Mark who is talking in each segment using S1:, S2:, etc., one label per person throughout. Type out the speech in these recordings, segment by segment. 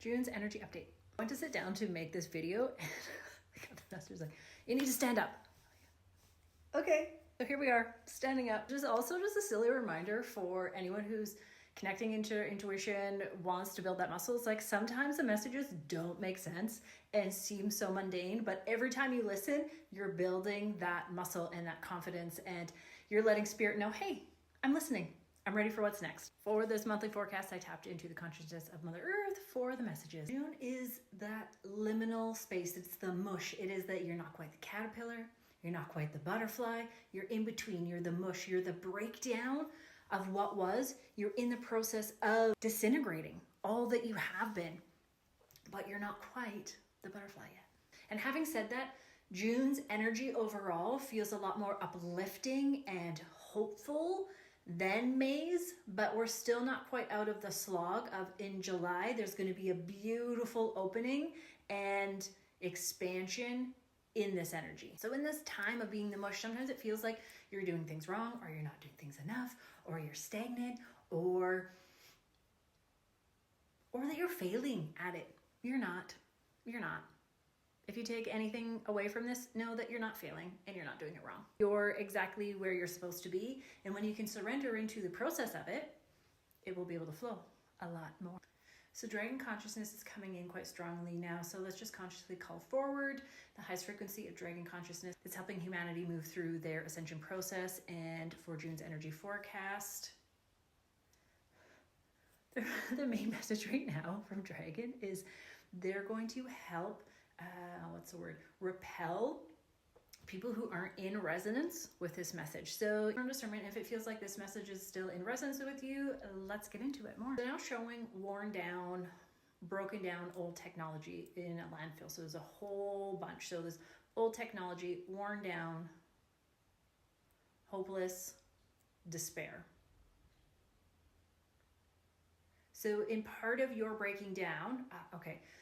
S1: June's energy update. I went to sit down to make this video and the master's like, you need to stand up. Okay, so here we are, standing up. Just also just a silly reminder for anyone who's connecting into intuition, wants to build that muscle. It's like sometimes the messages don't make sense and seem so mundane, but every time you listen, you're building that muscle and that confidence, and you're letting spirit know, hey, I'm listening. I'm ready for what's next. For this monthly forecast, I tapped into the consciousness of Mother Earth for the messages. June is that liminal space. It's the mush. It is that you're not quite the caterpillar. You're not quite the butterfly. You're in between. You're the mush. You're the breakdown of what was. You're in the process of disintegrating all that you have been, but you're not quite the butterfly yet. And having said that, June's energy overall feels a lot more uplifting and hopeful than May's, but we're still not quite out of the slog of in July. There's going to be a beautiful opening and expansion in this energy. So in this time of being the mush, sometimes it feels like you're doing things wrong, or you're not doing things enough, or you're stagnant, or that you're failing at it. You're not. If you take anything away from this, know that you're not failing and you're not doing it wrong. You're exactly where you're supposed to be. And when you can surrender into the process of it, it will be able to flow a lot more. So dragon consciousness is coming in quite strongly now. So let's just consciously call forward the highest frequency of dragon consciousness. It's helping humanity move through their ascension process. And for June's energy forecast, the main message right now from dragon is they're going to help repel people who aren't in resonance with this message. So from discernment, if it feels like this message is still in resonance with you, let's get into it more. So now showing worn down, broken down old technology in a landfill. So there's a whole bunch. So there's old technology, worn down, hopeless, despair. So in part of your breaking down,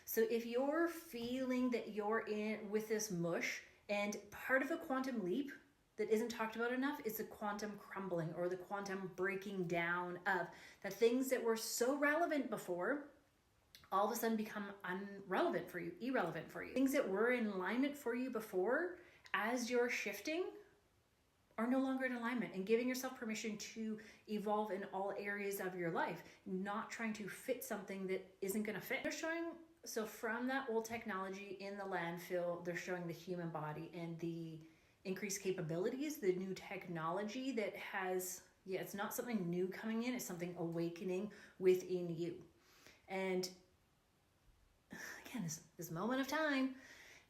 S1: so if you're feeling that you're in with this mush, and part of a quantum leap that isn't talked about enough is the quantum crumbling, or the quantum breaking down of the things that were so relevant before, all of a sudden become irrelevant for you. Things that were in alignment for you before, as you're shifting, are no longer in alignment, and giving yourself permission to evolve in all areas of your life, not trying to fit something that isn't going to fit. They're showing, so from that old technology in the landfill, they're showing the human body and the increased capabilities, the new technology that has, it's not something new coming in, it's something awakening within you. And again, this moment of time,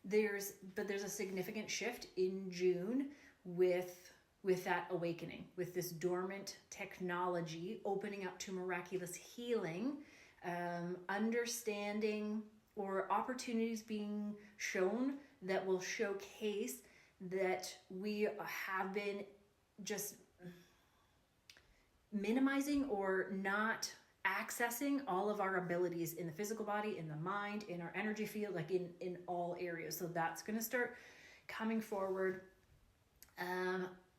S1: there's a significant shift in June with that awakening, with this dormant technology opening up to miraculous healing, understanding, or opportunities being shown that will showcase that we have been just minimizing or not accessing all of our abilities in the physical body, in the mind, in our energy field, like in all areas. So that's going to start coming forward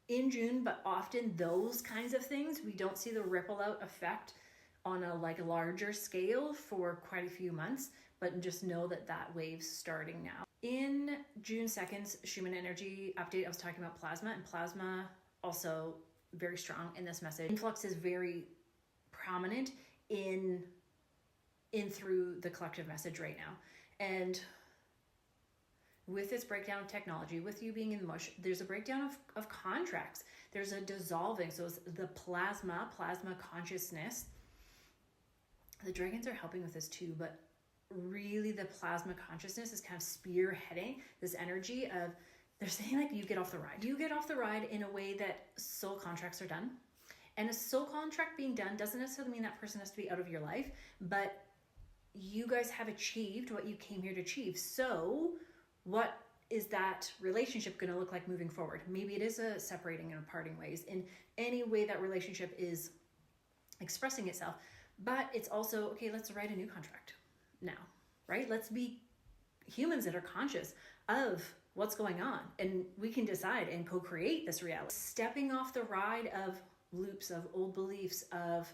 S1: in June, but often those kinds of things, we don't see the ripple out effect on a larger scale for quite a few months, but just know that wave's starting now. In June 2nd's Schumann energy update, I was talking about plasma, and plasma also very strong in this message. Influx is very prominent in through the collective message right now. And with this breakdown of technology, with you being in the mush, there's a breakdown of contracts. There's a dissolving. So it's the plasma consciousness. The dragons are helping with this too, but really the plasma consciousness is kind of spearheading this energy of, they're saying you get off the ride. You get off the ride in a way that soul contracts are done. And a soul contract being done doesn't necessarily mean that person has to be out of your life, but you guys have achieved what you came here to achieve. So what is that relationship going to look like moving forward? Maybe it is a separating and a parting ways in any way that relationship is expressing itself. But it's also, okay, let's write a new contract now, right? Let's be humans that are conscious of what's going on, and we can decide and co-create this reality. Stepping off the ride of loops, of old beliefs, of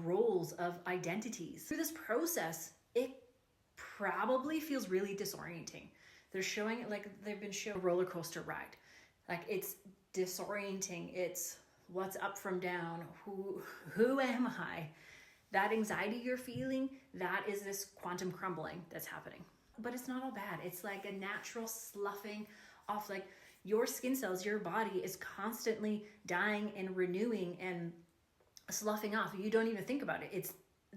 S1: roles, of identities. Through this process, it probably feels really disorienting. They're showing it like they've been shown a roller coaster ride. Like it's disorienting. It's what's up from down. Who am I? That anxiety you're feeling, that is this quantum crumbling that's happening. But it's not all bad. It's like a natural sloughing off. Like your skin cells, your body is constantly dying and renewing and sloughing off. You don't even think about it. It's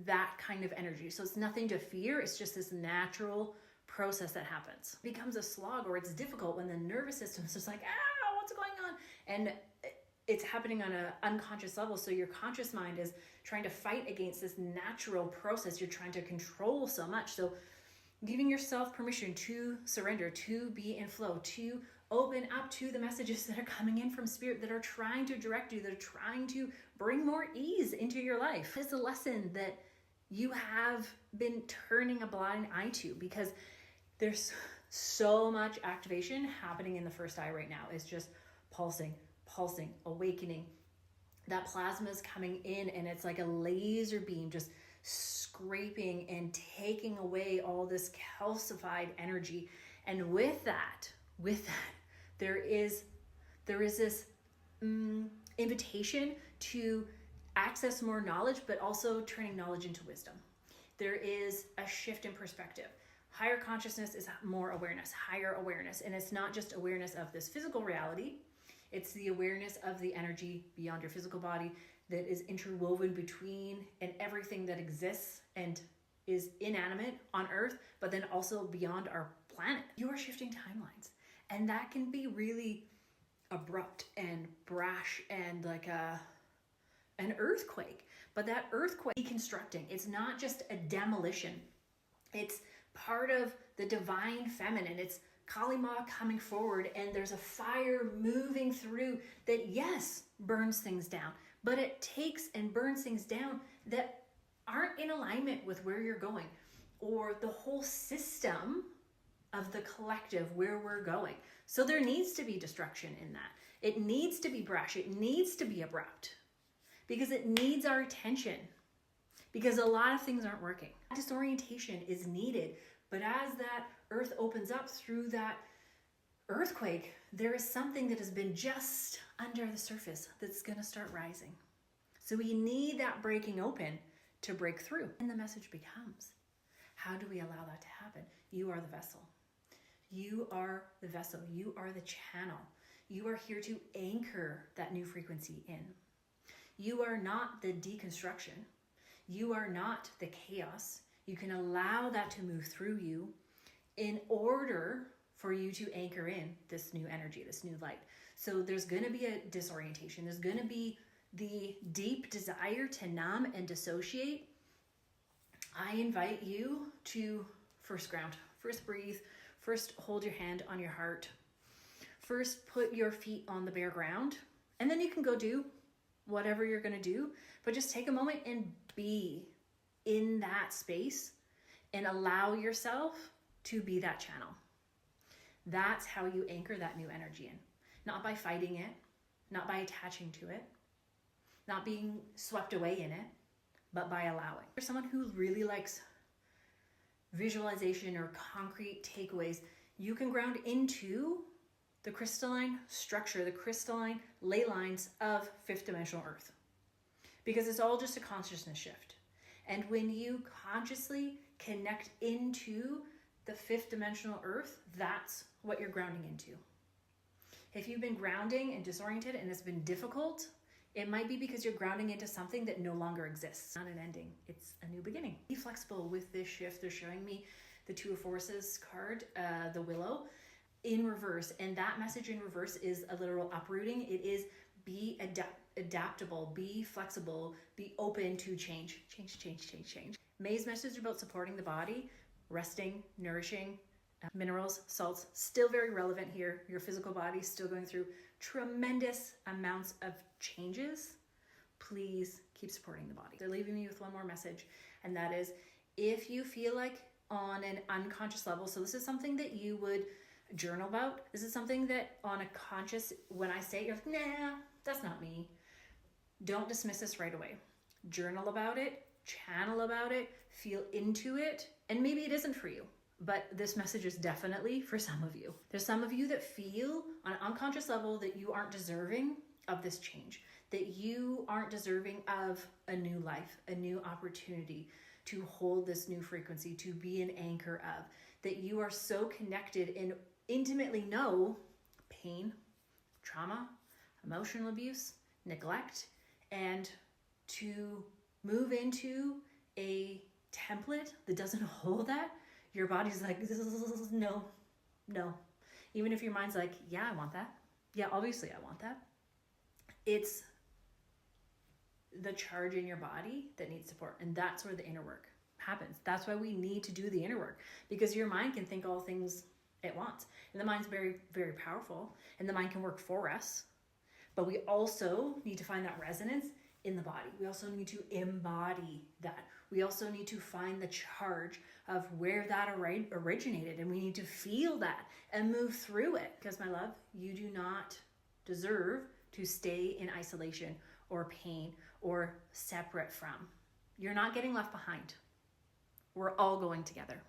S1: that kind of energy. So it's nothing to fear. It's just this natural process that happens. It becomes a slog, or it's difficult when the nervous system is just like, what's going on? And it's happening on an unconscious level. So your conscious mind is trying to fight against this natural process you're trying to control so much. So giving yourself permission to surrender, to be in flow, to open up to the messages that are coming in from spirit, that are trying to direct you, that are trying to bring more ease into your life. It's a lesson that you have been turning a blind eye to, because there's so much activation happening in the first eye right now. It's just pulsing, awakening. That plasma is coming in, and it's like a laser beam just scraping and taking away all this calcified energy. And with that, there is this invitation to access more knowledge, but also turning knowledge into wisdom. There is a shift in perspective. Higher consciousness is more awareness, higher awareness. And it's not just awareness of this physical reality. It's the awareness of the energy beyond your physical body that is interwoven between and everything that exists and is inanimate on Earth, but then also beyond our planet. You are shifting timelines. And that can be really abrupt and brash and like an earthquake. But that earthquake, deconstructing, it's not just a demolition. It's part of the divine feminine. It's Kali Ma coming forward, and there's a fire moving through that, yes, burns things down, but it takes and burns things down that aren't in alignment with where you're going or the whole system of the collective where we're going. So there needs to be destruction in that. It needs to be brash. It needs to be abrupt, because it needs our attention, because a lot of things aren't working. Disorientation is needed. But as that earth opens up through that earthquake, there is something that has been just under the surface that's going to start rising. So we need that breaking open to break through. And the message becomes, how do we allow that to happen? You are the vessel. You are the vessel. You are the channel. You are here to anchor that new frequency in. You are not the deconstruction. You are not the chaos. You can allow that to move through you in order for you to anchor in this new energy, this new light. So there's going to be a disorientation. There's going to be the deep desire to numb and dissociate. I invite you to first ground, first breathe, first hold your hand on your heart, first put your feet on the bare ground, and then you can go do whatever you're going to do, but just take a moment and be in that space and allow yourself to be that channel. That's how you anchor that new energy in. Not by fighting it, not by attaching to it, not being swept away in it, but by allowing. For someone who really likes visualization or concrete takeaways, you can ground into the crystalline structure, the crystalline ley lines of fifth dimensional Earth, because it's all just a consciousness shift. And when you consciously connect into the fifth dimensional Earth, that's what you're grounding into. If you've been grounding and disoriented and it's been difficult, it might be because you're grounding into something that no longer exists. Not an ending, it's a new beginning. Be flexible with this shift. They're showing me the Two of Forces card, the Willow, in reverse. And that message in reverse is a literal uprooting. It is be adaptable, be flexible, be open to change. Change. May's message about supporting the body, resting, nourishing, minerals, salts, still very relevant here. Your physical body is still going through tremendous amounts of changes. Please keep supporting the body. They're leaving me with one more message, and that is, if you feel like on an unconscious level, so this is something that you would journal about. This is something that on a conscious, when I say it, you're like, nah, that's not me. Don't dismiss this right away. Journal about it, channel about it, feel into it, And maybe it isn't for you, but this message is definitely for some of you. There's some of you that feel on an unconscious level that you aren't deserving of this change, that you aren't deserving of a new life, a new opportunity to hold this new frequency, to be an anchor of, that you are so connected and intimately know pain, trauma, emotional abuse, neglect, and to move into a template that doesn't hold that, your body's like, no. Even if your mind's like, yeah, I want that. Yeah, obviously I want that. It's the charge in your body that needs support. And that's where the inner work happens. That's why we need to do the inner work, because your mind can think all things it wants. And the mind's very, very powerful, and the mind can work for us. But we also need to find that resonance in the body. We also need to embody that. We also need to find the charge of where that originated, and we need to feel that and move through it. Because, my love, you do not deserve to stay in isolation or pain or separate from. You're not getting left behind. We're all going together.